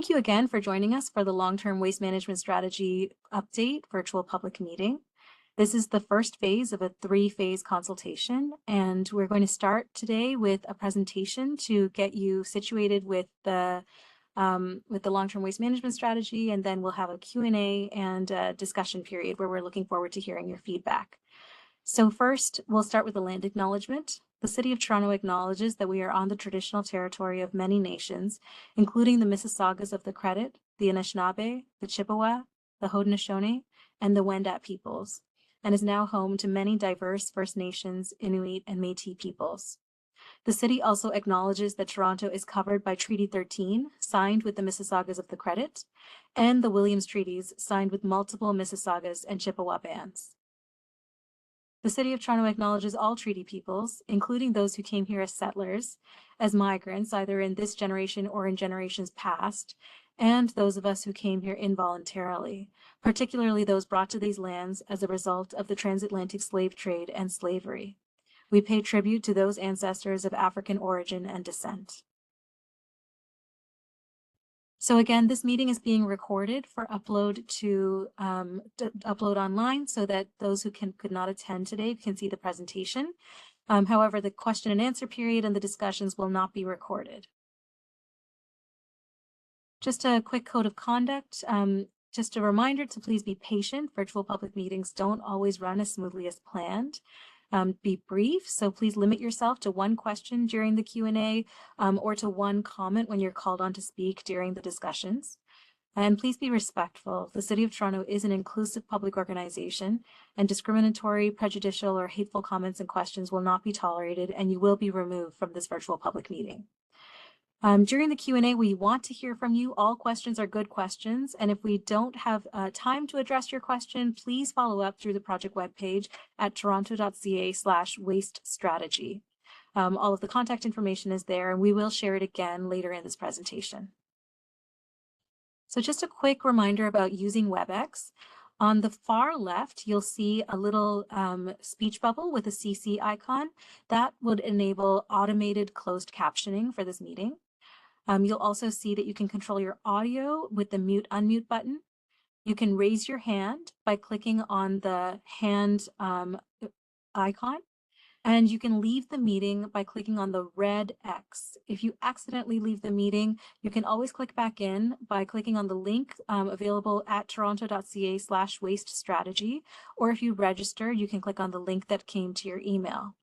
Thank you again for joining us for the Long-Term Waste Management Strategy Update virtual public meeting. This is the first phase of a three-phase consultation, and we're going to start today with a presentation to get you situated with the long-term waste management strategy, and then we'll have a Q&A and a discussion period where we're looking forward to hearing your feedback. So first, we'll start with the land acknowledgement. The City of Toronto acknowledges that we are on the traditional territory of many nations, including the Mississaugas of the Credit, the Anishinaabe, the Chippewa, the Haudenosaunee, and the Wendat peoples, and is now home to many diverse First Nations, Inuit, and Métis peoples. The city also acknowledges that Toronto is covered by Treaty 13, signed with the Mississaugas of the Credit, and the Williams Treaties, signed with multiple Mississaugas and Chippewa bands. The City of Toronto acknowledges all treaty peoples, including those who came here as settlers, as migrants, either in this generation or in generations past, and those of us who came here involuntarily, particularly those brought to these lands as a result of the transatlantic slave trade and slavery. We pay tribute to those ancestors of African origin and descent. So again, this meeting is being recorded for upload to upload online so that those who could not attend today can see the presentation. However, the question and answer period and the discussions will not be recorded. Just a quick code of conduct. Just a reminder to please be patient. Virtual public meetings don't always run as smoothly as planned. Be brief, so please limit yourself to one question during the Q&A or to one comment when you're called on to speak during the discussions. And please be respectful. The City of Toronto is an inclusive public organization, and discriminatory, prejudicial, or hateful comments and questions will not be tolerated, and you will be removed from this virtual public meeting. During the Q&A, we want to hear from you. All questions are good questions, and if we don't have time to address your question, please follow up through the project webpage at toronto.ca/wastestrategy. All of the contact information is there, and we will share it again later in this presentation. So just a quick reminder about using WebEx. On the far left, you'll see a little speech bubble with a CC icon. That would enable automated closed captioning for this meeting. You'll also see that you can control your audio with the mute/unmute button. You can raise your hand by clicking on the hand icon, and you can leave the meeting by clicking on the red X. If you accidentally leave the meeting, you can always click back in by clicking on the link available at toronto.ca/wastestrategy, or if you registered, you can click on the link that came to your email.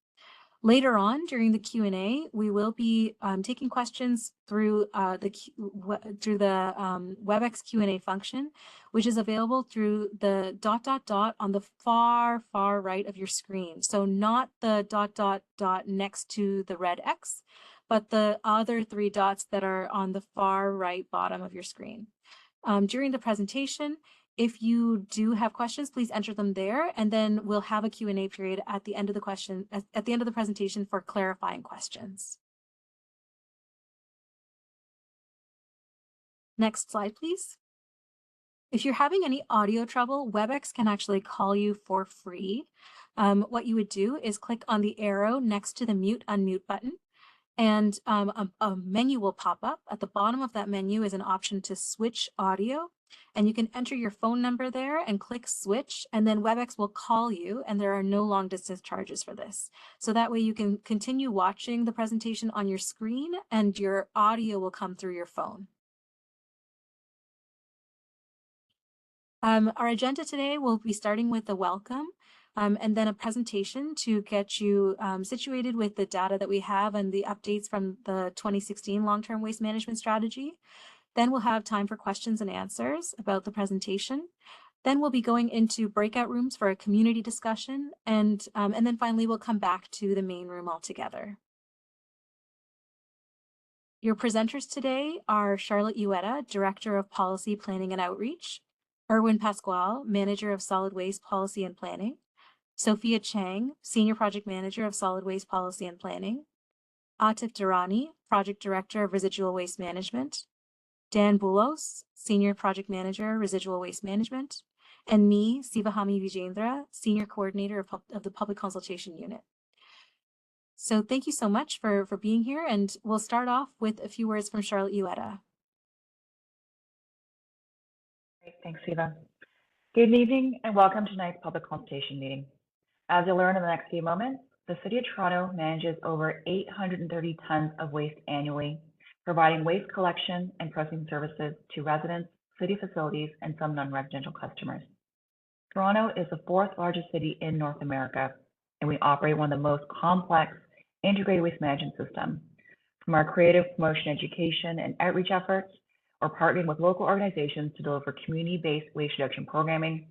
Later on, during the Q&A, we will be taking questions through the WebEx Q&A function, which is available through the ... on the far right of your screen. So not the ... next to the red X, but the other three dots that are on the far right bottom of your screen. During the presentation, if you do have questions, please enter them there, and then we'll have a Q&A period at the end of the presentation for clarifying questions. Next slide, please. If you're having any audio trouble, WebEx can actually call you for free. What you would do is click on the arrow next to the mute/unmute button, and a menu will pop up. At the bottom of that menu is an option to switch audio, and you can enter your phone number there and click switch, and then WebEx will call you, and there are no long distance charges for this. So that way you can continue watching the presentation on your screen and your audio will come through your phone. Our agenda today will be starting with a welcome. And then a presentation to get you situated with the data that we have and the updates from the 2016 long-term waste management strategy. Then we'll have time for questions and answers about the presentation. Then we'll be going into breakout rooms for a community discussion, and then finally we'll come back to the main room altogether. Your presenters today are Charlotte Ueda, Director of Policy, Planning and Outreach, Erwin Pasquale, Manager of Solid Waste Policy and Planning, Sophia Chang, Senior Project Manager of Solid Waste Policy and Planning, Atif Durrani, Project Director of Residual Waste Management, Dan Boulos, Senior Project Manager, Residual Waste Management, and me, Sivahami Vijendra, Senior Coordinator of the Public Consultation Unit. So thank you so much for being here, and we'll start off with a few words from Charlotte Ueda. Thanks, Eva. Good evening and welcome to tonight's public consultation meeting. As you'll learn in the next few moments, the City of Toronto manages over 830 tons of waste annually, providing waste collection and processing services to residents, city facilities, and some non-residential customers. Toronto is the fourth largest city in North America, and we operate one of the most complex integrated waste management systems. From our creative promotion, education, and outreach efforts, or partnering with local organizations to deliver community-based waste reduction programming,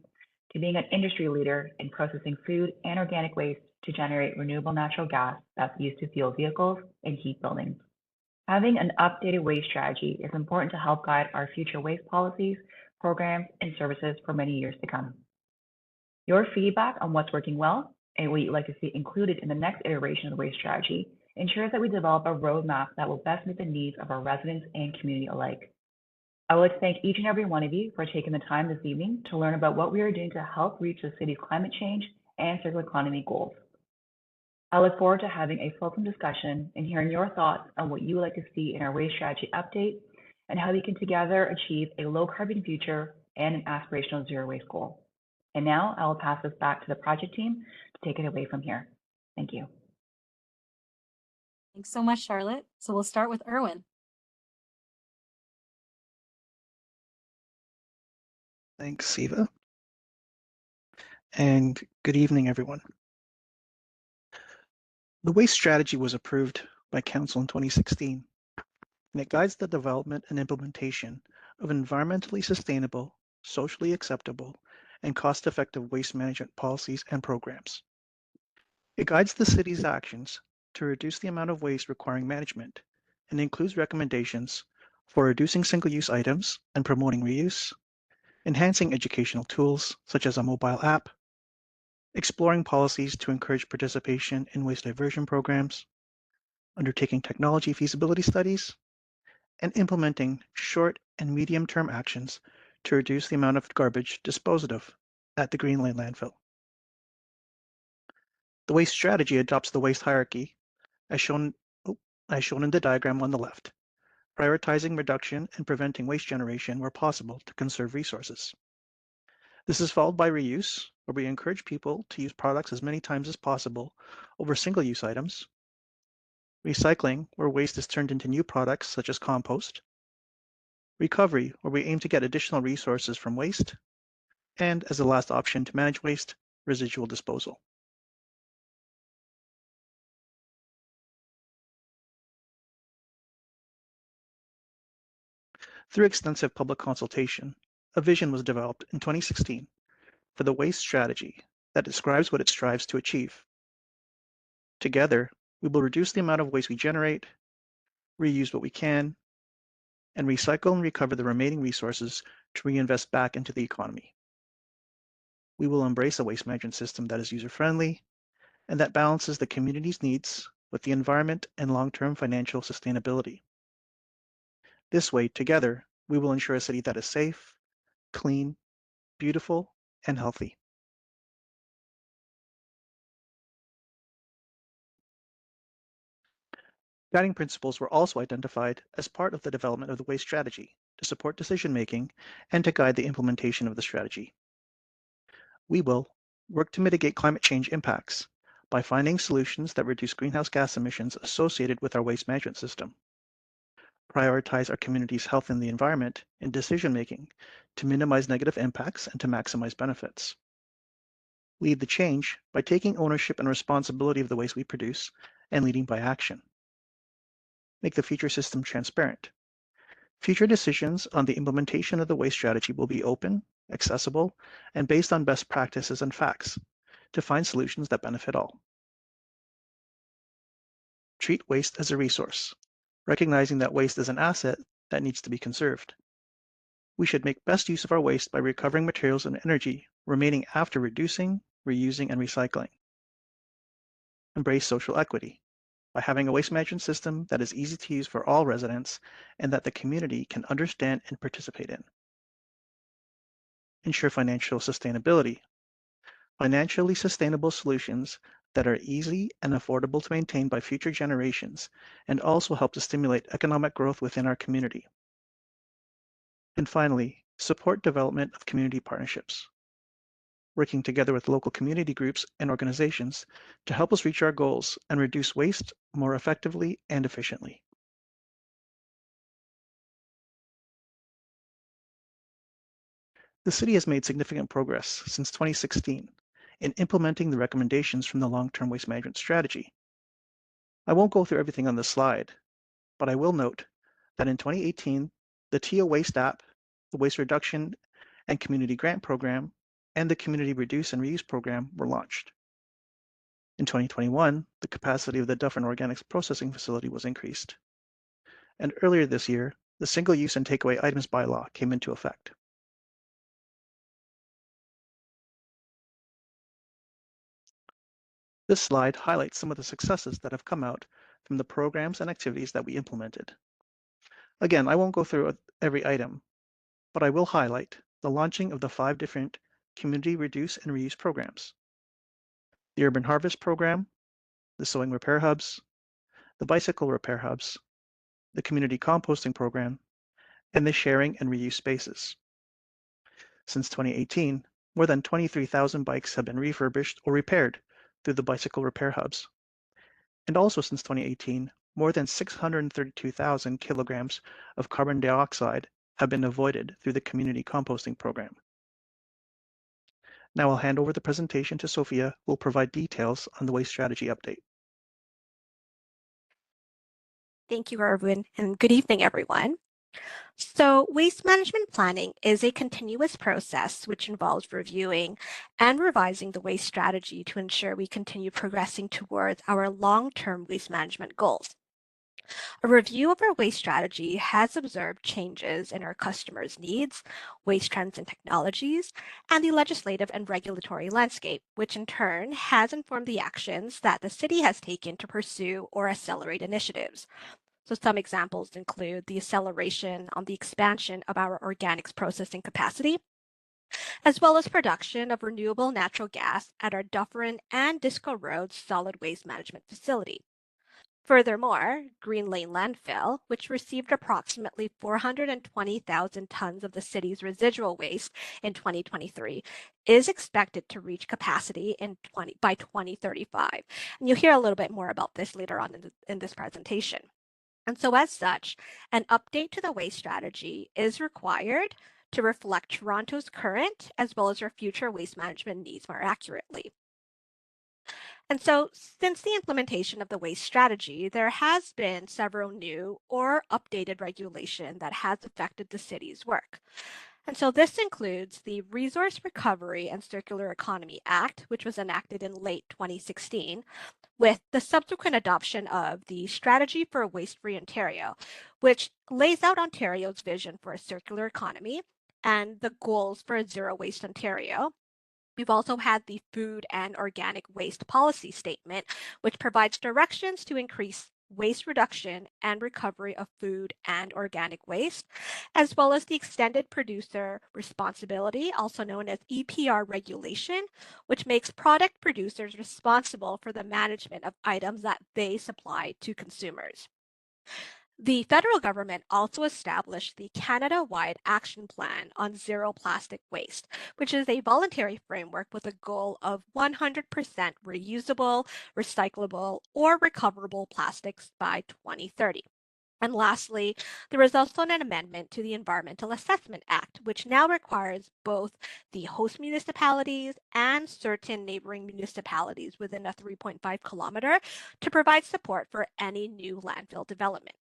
to being an industry leader in processing food and organic waste to generate renewable natural gas that's used to fuel vehicles and heat buildings. Having an updated waste strategy is important to help guide our future waste policies, programs, and services for many years to come. Your feedback on what's working well and what you'd like to see included in the next iteration of the waste strategy ensures that we develop a roadmap that will best meet the needs of our residents and community alike. I would like to thank each and every one of you for taking the time this evening to learn about what we are doing to help reach the city's climate change and circular economy goals. I look forward to having a fulsome discussion and hearing your thoughts on what you would like to see in our waste strategy update and how we can together achieve a low carbon future and an aspirational zero waste goal. And now I will pass this back to the project team to take it away from here. Thank you. Thanks so much, Charlotte. So we'll start with Erwin. Thanks, Eva. And good evening, everyone. The waste strategy was approved by Council in 2016, and it guides the development and implementation of environmentally sustainable, socially acceptable, and cost-effective waste management policies and programs. It guides the city's actions to reduce the amount of waste requiring management and includes recommendations for reducing single-use items and promoting reuse, enhancing educational tools such as a mobile app, exploring policies to encourage participation in waste diversion programs, undertaking technology feasibility studies, and implementing short and medium-term actions to reduce the amount of garbage disposed of at the Green Lane landfill. The waste strategy adopts the waste hierarchy as shown in the diagram on the left, prioritizing reduction and preventing waste generation where possible to conserve resources. This is followed by reuse, where we encourage people to use products as many times as possible over single-use items, recycling, where waste is turned into new products such as compost, recovery, where we aim to get additional resources from waste, and as the last option to manage waste, residual disposal. Through extensive public consultation, a vision was developed in 2016 for the waste strategy that describes what it strives to achieve. Together, we will reduce the amount of waste we generate, reuse what we can, and recycle and recover the remaining resources to reinvest back into the economy. We will embrace a waste management system that is user-friendly and that balances the community's needs with the environment and long-term financial sustainability. This way, together, we will ensure a city that is safe, clean, beautiful, and healthy. Guiding principles were also identified as part of the development of the waste strategy to support decision-making and to guide the implementation of the strategy. We will work to mitigate climate change impacts by finding solutions that reduce greenhouse gas emissions associated with our waste management system, prioritize our community's health and the environment in decision-making to minimize negative impacts and to maximize benefits, lead the change by taking ownership and responsibility of the waste we produce and leading by action, make the future system transparent. Future decisions on the implementation of the waste strategy will be open, accessible, and based on best practices and facts to find solutions that benefit all. Treat waste as a resource, recognizing that waste is an asset that needs to be conserved. We should make best use of our waste by recovering materials and energy remaining after reducing, reusing, and recycling. Embrace social equity by having a waste management system that is easy to use for all residents and that the community can understand and participate in. Ensure financial sustainability. Financially sustainable solutions that are easy and affordable to maintain by future generations and also help to stimulate economic growth within our community. And finally, support development of community partnerships, working together with local community groups and organizations to help us reach our goals and reduce waste more effectively and efficiently. The city has made significant progress since 2016 in implementing the recommendations from the long-term waste management strategy. I won't go through everything on this slide, but I will note that in 2018, the TO Waste app, the Waste Reduction and Community Grant Program, and the Community Reduce and Reuse Program were launched. In 2021, the capacity of the Dufferin Organics Processing Facility was increased. And earlier this year, the Single-Use and Takeaway Items Bylaw came into effect. This slide highlights some of the successes that have come out from the programs and activities that we implemented. Again, I won't go through every item, but I will highlight the launching of the 5 different Community Reduce and Reuse programs: the Urban Harvest Program, the Sewing Repair Hubs, the Bicycle Repair Hubs, the Community Composting Program, and the Sharing and Reuse Spaces. Since 2018, more than 23,000 bikes have been refurbished or repaired through the Bicycle Repair Hubs. And also since 2018, more than 632,000 kilograms of carbon dioxide have been avoided through the Community Composting Program. Now I'll hand over the presentation to Sophia, who will provide details on the waste strategy update. Thank you, Erwin, and good evening, everyone. So waste management planning is a continuous process which involves reviewing and revising the waste strategy to ensure we continue progressing towards our long-term waste management goals. A review of our waste strategy has observed changes in our customers' needs, waste trends and technologies, and the legislative and regulatory landscape, which in turn has informed the actions that the city has taken to pursue or accelerate initiatives. So some examples include the acceleration on the expansion of our organics processing capacity, as well as production of renewable natural gas at our Dufferin and Disco Road solid waste management facility. Furthermore, Green Lane Landfill, which received approximately 420,000 tons of the city's residual waste in 2023, is expected to reach capacity by 2035. And you'll hear a little bit more about this later on in this presentation. And so as such, an update to the waste strategy is required to reflect Toronto's current as well as our future waste management needs more accurately. And so since the implementation of the waste strategy, there has been several new or updated regulation that has affected the city's work. And so this includes the Resource Recovery and Circular Economy Act, which was enacted in late 2016, with the subsequent adoption of the Strategy for a Waste-Free Ontario, which lays out Ontario's vision for a circular economy and the goals for a zero waste Ontario. We've also had the Food and Organic Waste Policy Statement, which provides directions to increase waste reduction and recovery of food and organic waste, as well as the Extended Producer Responsibility, also known as EPR regulation, which makes product producers responsible for the management of items that they supply to consumers. The federal government also established the Canada-wide Action Plan on Zero Plastic Waste, which is a voluntary framework with a goal of 100% reusable, recyclable, or recoverable plastics by 2030. And lastly, there is also an amendment to the Environmental Assessment Act, which now requires both the host municipalities and certain neighboring municipalities within a 3.5 kilometer to provide support for any new landfill development.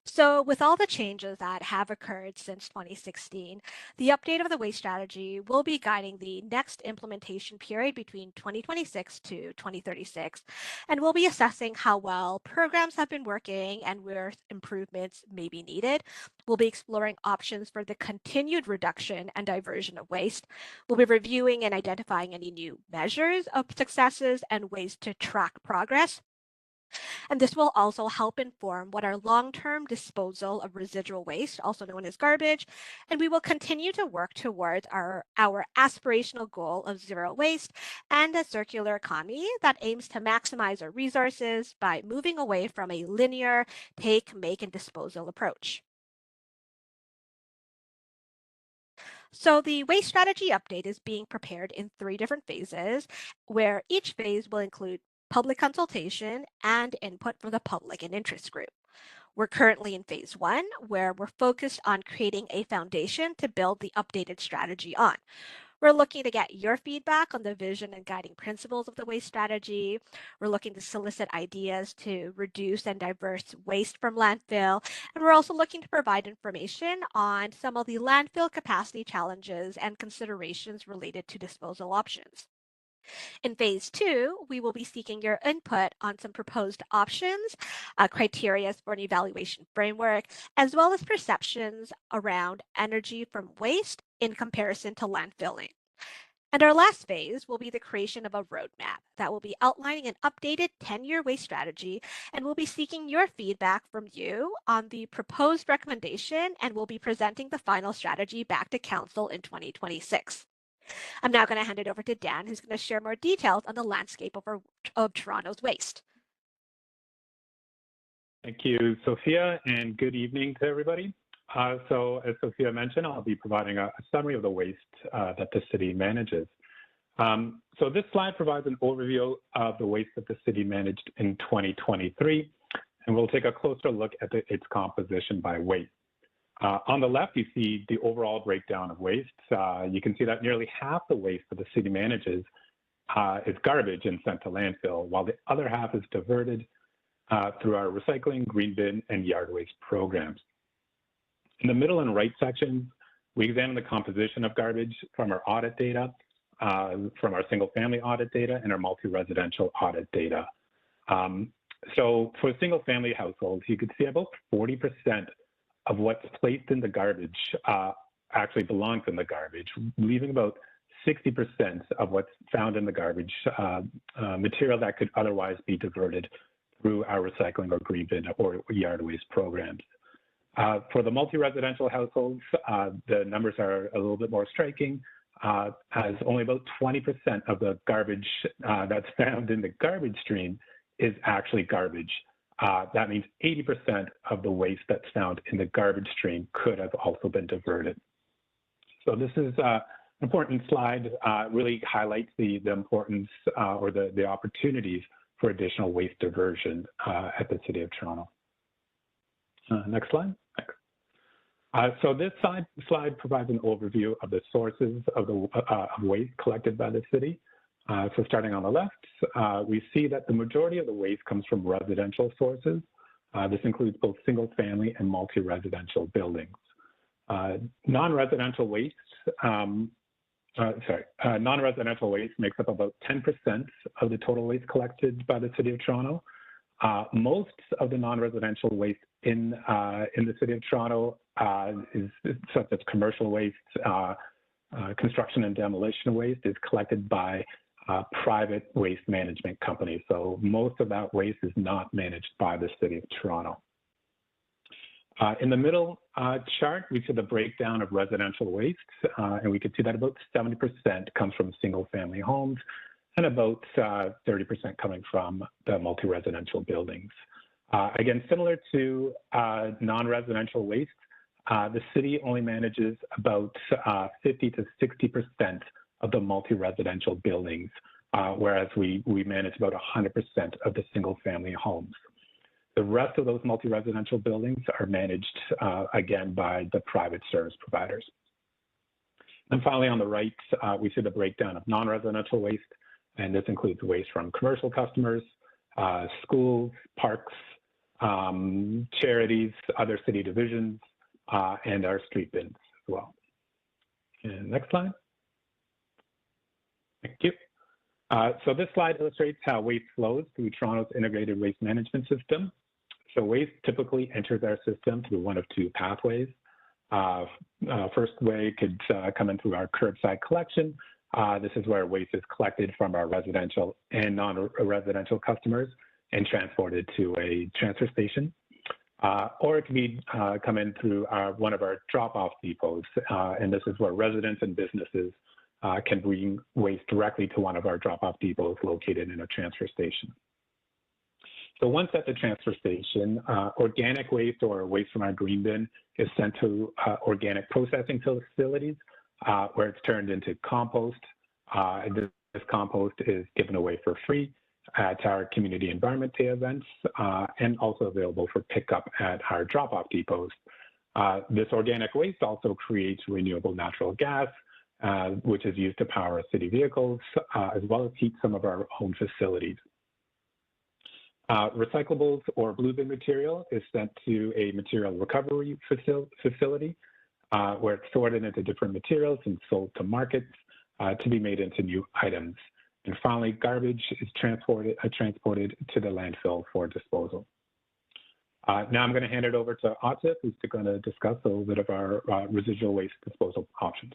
So with all the changes that have occurred since 2016, the update of the waste strategy will be guiding the next implementation period between 2026 to 2036, and we'll be assessing how well programs have been working and where improvements may be needed. We'll be exploring options for the continued reduction and diversion of waste. We'll be reviewing and identifying any new measures of successes and ways to track progress. And this will also help inform what our long-term disposal of residual waste, also known as garbage, and we will continue to work towards our aspirational goal of zero waste and a circular economy that aims to maximize our resources by moving away from a linear take, make, and disposal approach. So the waste strategy update is being prepared in 3 different phases, where each phase will include public consultation and input from the public and interest group. We're currently in phase 1, where we're focused on creating a foundation to build the updated strategy on. We're looking to get your feedback on the vision and guiding principles of the waste strategy. We're looking to solicit ideas to reduce and divert waste from landfill. And we're also looking to provide information on some of the landfill capacity challenges and considerations related to disposal options. In phase 2, we will be seeking your input on some proposed options, criteria for an evaluation framework, as well as perceptions around energy from waste in comparison to landfilling. And our last phase will be the creation of a roadmap that will be outlining an updated 10-year waste strategy, and we'll be seeking your feedback from you on the proposed recommendation, and we'll be presenting the final strategy back to Council in 2026. I'm now going to hand it over to Dan, who's going to share more details on the landscape of Toronto's waste. Thank you, Sophia, and good evening to everybody. So as Sophia mentioned, I'll be providing a summary of the waste that the city manages. So this slide provides an overview of the waste that the city managed in 2023, and we'll take a closer look at its composition by waste. On the left, you see the overall breakdown of waste. You can see that nearly half the waste that the city manages is garbage and sent to landfill, while the other half is diverted through our recycling, green bin, and yard waste programs. In the middle and right sections, we examine the composition of garbage from our audit data, from our single-family audit data, and our multi-residential audit data. So for single-family households, you could see about 40% of what's placed in the garbage actually belongs in the garbage, leaving about 60% of what's found in the garbage material that could otherwise be diverted through our recycling or green bin or yard waste programs. For the multi-residential households, the numbers are a little bit more striking, as only about 20% of the garbage that's found in the garbage stream is actually garbage. That means 80% of the waste that's found in the garbage stream could have also been diverted. So this is an important slide, really highlights the importance or the opportunities for additional waste diversion at the City of Toronto. Next slide. So this slide provides an overview of the sources of waste collected by the city. So starting on the left, we see that the majority of the waste comes from residential sources. This includes both single-family and multi-residential buildings. Non-residential waste, non-residential waste makes up about 10% of the total waste collected by the City of Toronto. Most of the non-residential waste in the City of Toronto is such as commercial waste, construction and demolition waste is collected by private waste management companies. So most of that waste is not managed by the City of Toronto. In the middle chart, we see the breakdown of residential waste, and we can see that about 70% comes from single-family homes and about 30% coming from the multi-residential buildings. Again, similar to non-residential waste, the city only manages about 50 to 60% of the multi-residential buildings, whereas we manage about 100% of the single-family homes. The rest of those multi-residential buildings are managed, again, by the private service providers. And finally, on the right, we see the breakdown of non-residential waste, and this includes waste from commercial customers, schools, parks, charities, other city divisions, and our street bins as well. And next slide. Thank you. So this slide illustrates how waste flows through Toronto's integrated waste management system. So waste typically enters our system through one of two pathways. First way could come in through our curbside collection. This is where waste is collected from our residential and non-residential customers and transported to a transfer station. Or it can be come in through one of our drop-off depots, and this is where residents and businesses can bring waste directly to one of our drop-off depots located in a transfer station. So once at the transfer station, organic waste or waste from our green bin is sent to organic processing facilities where it's turned into compost. This compost is given away for free at our community environment day events and also available for pickup at our drop-off depots. This organic waste also creates renewable natural gas, which is used to power city vehicles, as well as heat some of our own facilities. Recyclables or blue bin material is sent to a material recovery facility where it's sorted into different materials and sold to markets to be made into new items. And finally, garbage is transported to the landfill for disposal. Now I'm going to hand it over to Atif, who's going to discuss a little bit of our residual waste disposal options.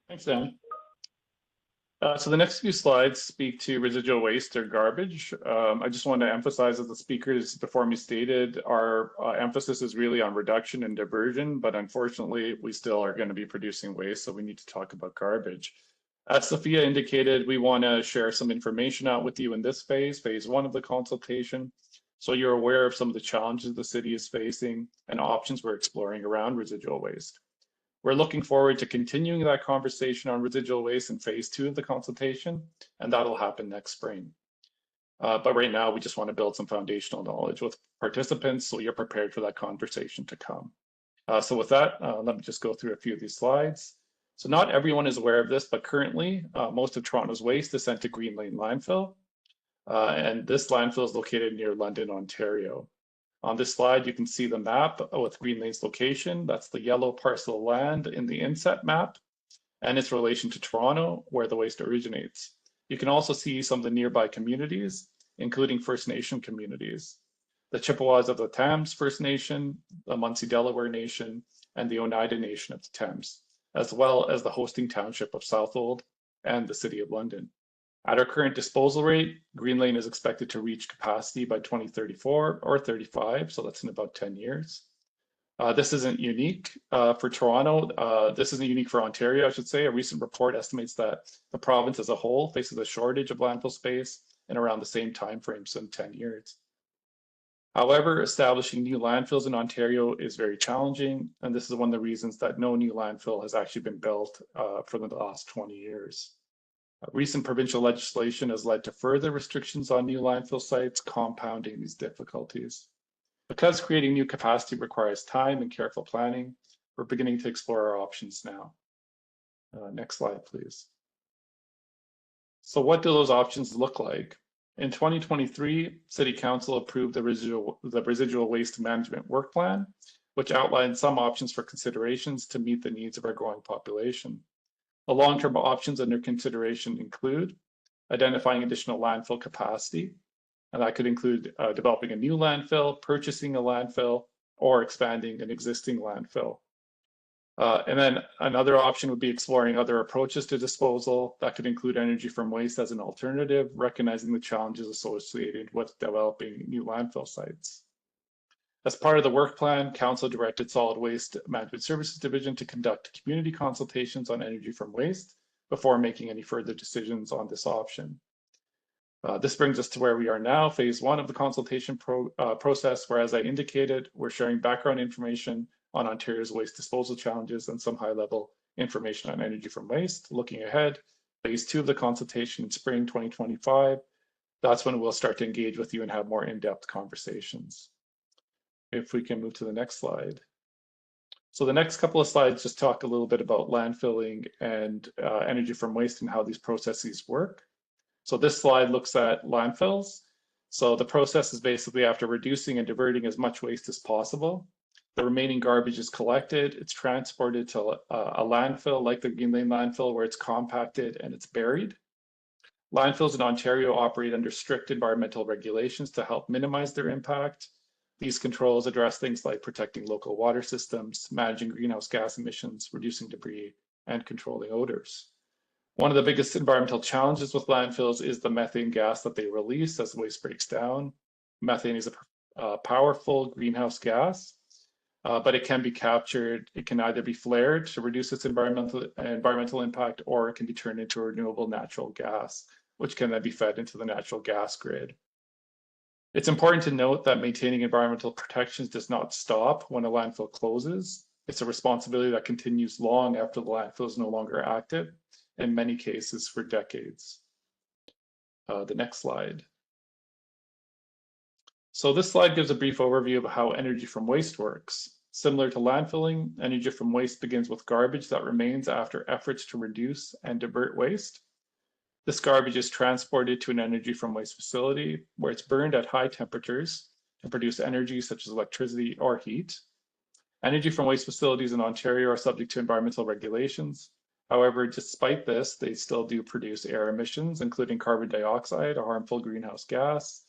Thanks, Dan. So the next few slides speak to residual waste or garbage. I just want to emphasize, as the speakers before me stated, our emphasis is really on reduction and diversion, but unfortunately, we still are going to be producing waste, so we need to talk about garbage. As Sophia indicated, we want to share some information out with you in this phase 1 of the consultation, so you're aware of some of the challenges the city is facing and options we're exploring around residual waste. We're looking forward to continuing that conversation on residual waste in phase 2 of the consultation, and that'll happen next spring. But right now, we just want to build some foundational knowledge with participants so you're prepared for that conversation to come. So with that, let me just go through a few of these slides. So not everyone is aware of this, but currently most of Toronto's waste is sent to Green Lane landfill. And this landfill is located near London, Ontario. On this slide, you can see the map with Green Lane's location. That's the yellow parcel of land in the inset map and its relation to Toronto, where the waste originates. You can also see some of the nearby communities, including First Nation communities. The Chippewas of the Thames First Nation, the Munsee Delaware Nation, and the Oneida Nation of the Thames, as well as the hosting township of Southold and the City of London. At our current disposal rate, Green Lane is expected to reach capacity by 2034 or 35, so that's in about 10 years. This isn't unique for Toronto. This isn't unique for Ontario, I should say. A recent report estimates that the province as a whole faces a shortage of landfill space in around the same time frame, so in 10 years. However, establishing new landfills in Ontario is very challenging, and this is one of the reasons that no new landfill has actually been built for the last 20 years. Recent provincial legislation has led to further restrictions on new landfill sites, compounding these difficulties. Because creating new capacity requires time and careful planning, we're beginning to explore our options now. Next slide, please. So what do those options look like? In 2023, City Council approved the residual waste management work plan, which outlined some options for considerations to meet the needs of our growing population. The long-term options under consideration include identifying additional landfill capacity, and that could include developing a new landfill, purchasing a landfill, or expanding an existing landfill. And then another option would be exploring other approaches to disposal. That could include energy from waste as an alternative, recognizing the challenges associated with developing new landfill sites. As part of the work plan, Council directed Solid Waste Management Services Division to conduct community consultations on energy from waste before making any further decisions on this option. This brings us to where we are now, phase 1 of the consultation process, where, as I indicated, we're sharing background information on Ontario's waste disposal challenges and some high-level information on energy from waste. Looking ahead, phase 2 of the consultation in spring 2025, that's when we'll start to engage with you and have more in-depth conversations. If we can move to the next slide. So the next couple of slides just talk a little bit about landfilling and energy from waste and how these processes work. So this slide looks at landfills. So the process is basically after reducing and diverting as much waste as possible, the remaining garbage is collected, it's transported to a landfill like the Green Lane landfill where it's compacted and it's buried. Landfills in Ontario operate under strict environmental regulations to help minimize their impact. These controls address things like protecting local water systems, managing greenhouse gas emissions, reducing debris, and controlling odors. One of the biggest environmental challenges with landfills is the methane gas that they release as waste breaks down. Methane is a powerful greenhouse gas, but it can be captured. It can either be flared to reduce its environmental impact, or it can be turned into a renewable natural gas, which can then be fed into the natural gas grid. It's important to note that maintaining environmental protections does not stop when a landfill closes. It's a responsibility that continues long after the landfill is no longer active, in many cases for decades. The next slide. So this slide gives a brief overview of how energy from waste works. Similar to landfilling, energy from waste begins with garbage that remains after efforts to reduce and divert waste. This garbage is transported to an energy from waste facility where it's burned at high temperatures to produce energy such as electricity or heat. Energy from waste facilities in Ontario are subject to environmental regulations. However, despite this, they still do produce air emissions, including carbon dioxide, a harmful greenhouse gas,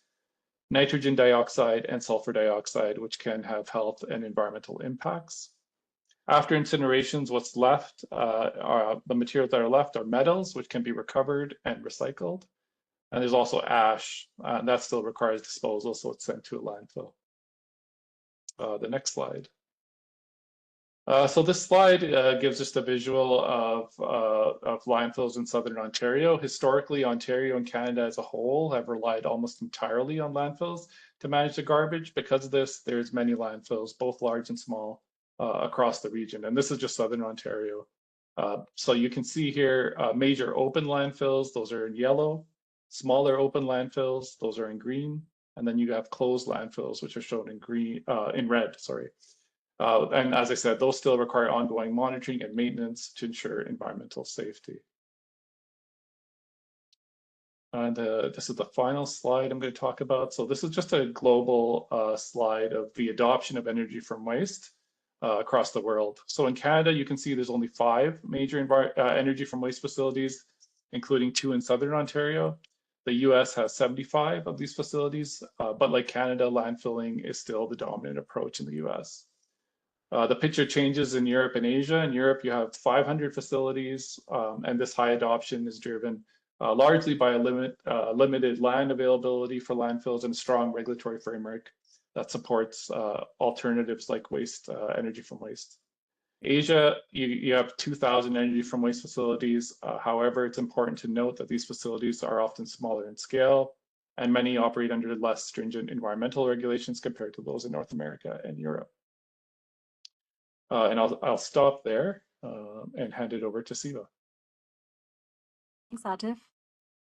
nitrogen dioxide, and sulfur dioxide, which can have health and environmental impacts. After incinerations, what's left, the materials that are left are metals, which can be recovered and recycled. And there's also ash, that still requires disposal, so it's sent to a landfill. The next slide. So this slide gives just a visual of landfills in Southern Ontario. Historically, Ontario and Canada as a whole have relied almost entirely on landfills to manage the garbage. Because of this, there's many landfills, both large and small, across the region. And this is just Southern Ontario. So you can see here major open landfills, those are in yellow. Smaller open landfills, those are in green. And then you have closed landfills, which are shown in green, in red, sorry. And as I said, those still require ongoing monitoring and maintenance to ensure environmental safety. And this is the final slide I'm going to talk about. So this is just a global slide of the adoption of energy from waste across the world. So in Canada, you can see there's only 5 major energy from waste facilities, including 2 in Southern Ontario. The US has 75 of these facilities, but like Canada, landfilling is still the dominant approach in the US. The picture changes in Europe and Asia. In Europe, you have 500 facilities, and this high adoption is driven largely by a limited land availability for landfills and a strong regulatory framework that supports alternatives like waste, energy from waste. Asia, you have 2,000 energy from waste facilities. However, it's important to note that these facilities are often smaller in scale, and many operate under less stringent environmental regulations compared to those in North America and Europe. And I'll stop there and hand it over to Siva. Thanks, Atif.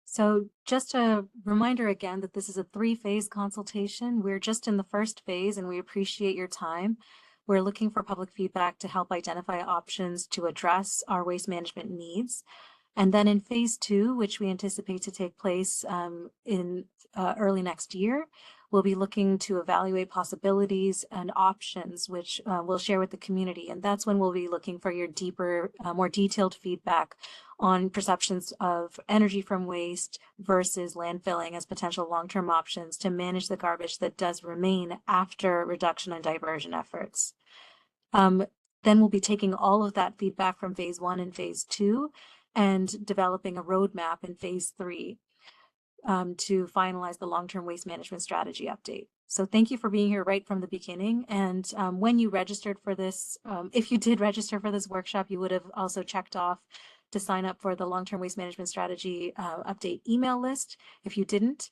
So just a reminder again that this is a 3-phase consultation. We're just in the first phase and we appreciate your time. We're looking for public feedback to help identify options to address our waste management needs. And then in phase 2, which we anticipate to take place in early next year, we'll be looking to evaluate possibilities and options, which we'll share with the community. And that's when we'll be looking for your deeper, more detailed feedback on perceptions of energy from waste versus landfilling as potential long-term options to manage the garbage that does remain after reduction and diversion efforts. Then we'll be taking all of that feedback from phase 1 and phase 2 and developing a roadmap in phase 3 to finalize the long-term waste management strategy update. So thank you for being here right from the beginning. And when you registered for this, if you did register for this workshop, you would have also checked off to sign up for the long-term waste management strategy update email list. If you didn't,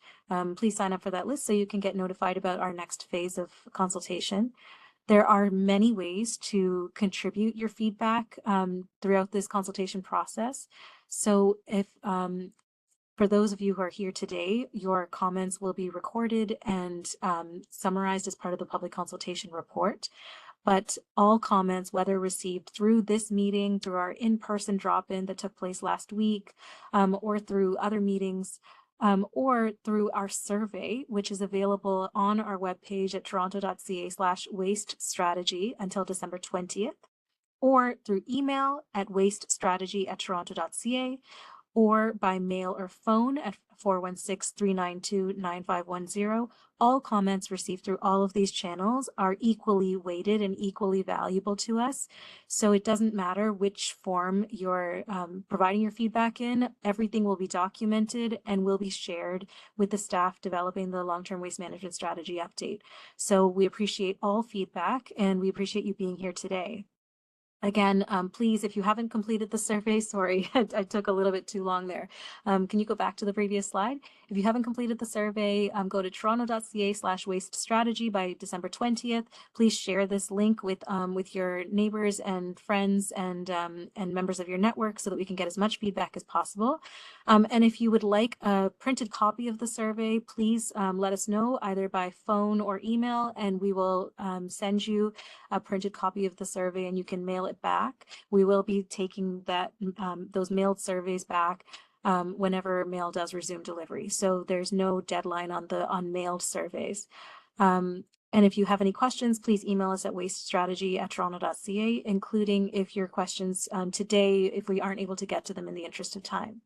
please sign up for that list so you can get notified about our next phase of consultation. There are many ways to contribute your feedback throughout this consultation process. So if for those of you who are here today, your comments will be recorded and summarized as part of the public consultation report. But all comments, whether received through this meeting, through our in-person drop-in that took place last week, or through other meetings, or through our survey, which is available on our webpage at toronto.ca/waste strategy until December 20th, or through email at wastestrategy@toronto.ca, or by mail or phone at 416-392-9510. All comments received through all of these channels are equally weighted and equally valuable to us. So it doesn't matter which form you're providing your feedback in, everything will be documented and will be shared with the staff developing the long-term waste management strategy update. So we appreciate all feedback and we appreciate you being here today. Again, please, if you haven't completed the survey, sorry, I took a little bit too long there. Can you go back to the previous slide? If you haven't completed the survey, go to toronto.ca/waste strategy by December 20th. Please share this link with your neighbors and friends and members of your network so that we can get as much feedback as possible. And if you would like a printed copy of the survey, please let us know either by phone or email, and we will send you a printed copy of the survey and you can mail it back. We will be taking that those mailed surveys back whenever mail does resume delivery. So there's no deadline on mailed surveys. And if you have any questions, please email us at wastestrategy@toronto.ca, including if your questions today, if we aren't able to get to them in the interest of time.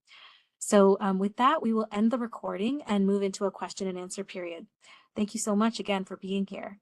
So with that, we will end the recording and move into a question and answer period. Thank you so much again for being here.